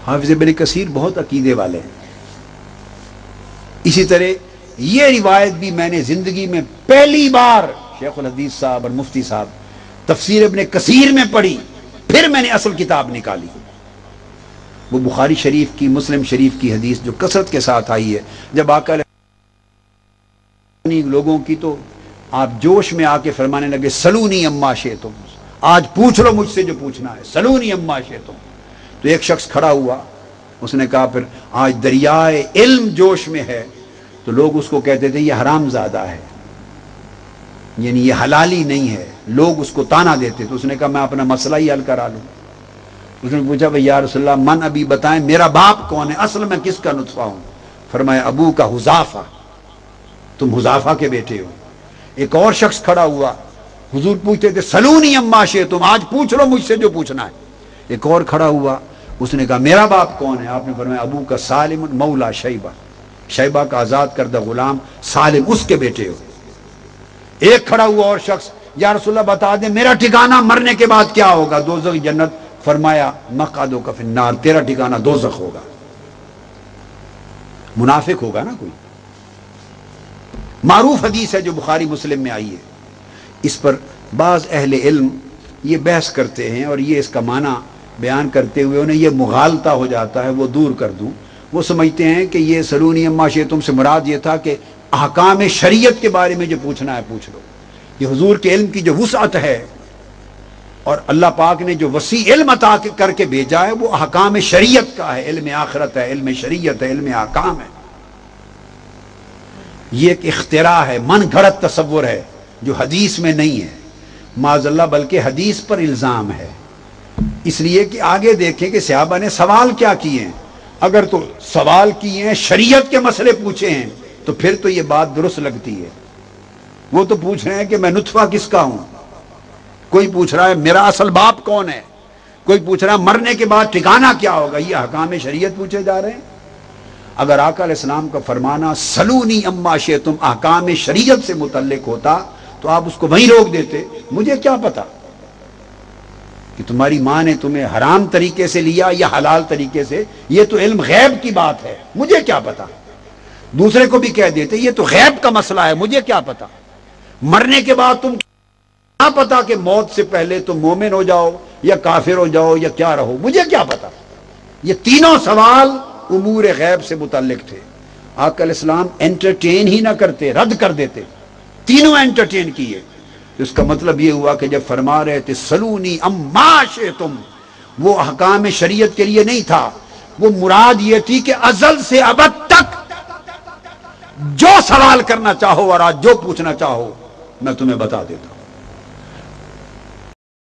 حافظ ابن کثیر بہت عقیدے والے ہیں. اسی طرح یہ روایت بھی میں نے زندگی میں پہلی بار شیخ الحدیث صاحب اور مفتی صاحب تفسیر ابن کثیر میں پڑھی، پھر میں نے اصل کتاب نکالی. وہ بخاری شریف کی، مسلم شریف کی حدیث جو کثرت کے ساتھ آئی ہے. جب آقا لوگوں کی تو آپ جوش میں آ کے فرمانے لگے سلونی اما شئتم، آج پوچھ لو مجھ سے جو پوچھنا ہے، سلونی اما شئتم. تو ایک شخص کھڑا ہوا، اس نے کہا پھر آج دریائے علم جوش میں ہے. تو لوگ اس کو کہتے تھے یہ حرام زادہ ہے، یعنی یہ حلالی نہیں ہے، لوگ اس کو تانا دیتے. تو اس نے کہا میں اپنا مسئلہ ہی حل کرا لوں. اس نے پوچھا بھئی یا رسول اللہ من ابھی بتائیں میرا باپ کون ہے، اصل میں کس کا نطفہ ہوں؟ فرمایا ابو کا حذافہ، تم حذافہ کے بیٹے ہو. ایک اور شخص کھڑا ہوا، حضور پوچھتے تھے سلونی اما شئتم، آج پوچھ لو مجھ سے جو پوچھنا ہے. ایک اور کھڑا ہوا، اس نے کہا میرا باپ کون ہے؟ آپ نے فرمایا ابو کا سالم مولا شیبہ، شیبہ کا آزاد کردہ غلام سالم، اس کے بیٹے ہو. ایک کھڑا ہوا اور شخص، یا رسول اللہ بتا دیں میرا ٹھکانہ مرنے کے بعد کیا ہوگا؟ دوزخ جنت. فرمایا مقعدک فی النار، تیرا ٹھکانہ دوزخ ہوگا. منافق ہوگا نا کوئی. معروف حدیث ہے جو بخاری مسلم میں آئی ہے. اس پر بعض اہل علم یہ بحث کرتے ہیں اور یہ اس کا معنی بیان کرتے ہوئے انہیں یہ مغالطہ ہو جاتا ہے، وہ دور کر دوں. وہ سمجھتے ہیں کہ یہ سلونی اما شئتم سے مراد یہ تھا کہ احکام شریعت کے بارے میں جو پوچھنا ہے پوچھ لو. یہ حضور کے علم کی جو وسعت ہے اور اللہ پاک نے جو وسیع علم عطا کر کے بھیجا ہے وہ احکام شریعت کا ہے، علم آخرت ہے، علم شریعت ہے، علم احکام ہے. یہ ایک اختراع ہے، من گھڑت تصور ہے جو حدیث میں نہیں ہے معاذ اللہ، بلکہ حدیث پر الزام ہے. اس لیے کہ آگے دیکھیں کہ صحابہ نے سوال کیا کیے ہیں. اگر تو سوال کیے ہیں، شریعت کے مسئلے پوچھے ہیں، تو پھر تو یہ بات درست لگتی ہے. وہ تو پوچھ رہے ہیں کہ میں نطفہ کس کا ہوں، کوئی پوچھ رہا ہے میرا اصل باپ کون ہے، کوئی پوچھ رہا ہے مرنے کے بعد ٹھکانہ کیا ہوگا. یہ احکام شریعت پوچھے جا رہے ہیں. اگر آقا علیہ السلام کا فرمانا سلونی اما شئتم احکام شریعت سے متعلق ہوتا تو آپ اس کو وہیں روک دیتے. مجھے کیا پتا کہ تمہاری ماں نے تمہیں حرام طریقے سے لیا یا حلال طریقے سے، یہ تو علم غیب کی بات ہے، مجھے کیا پتا. دوسرے کو بھی کہہ دیتے یہ تو غیب کا مسئلہ ہے، مجھے کیا پتا. مرنے کے بعد تم کیا پتا کہ موت سے پہلے تم مومن ہو جاؤ یا کافر ہو جاؤ یا کیا رہو، مجھے کیا پتا. یہ تینوں سوال امور غیب سے متعلق تھے. آقا علیہ السلام انٹرٹین ہی نہ کرتے، رد کر دیتے. تینوں انٹرٹین کیے. اس کا مطلب یہ ہوا کہ جب فرما رہے تھے سلونی اما شئتم، وہ احکام شریعت کے لیے نہیں تھا، وہ مراد یہ تھی کہ ازل سے ابد تک جو سوال کرنا چاہو اور آج جو پوچھنا چاہو میں تمہیں بتا دیتا ہوں.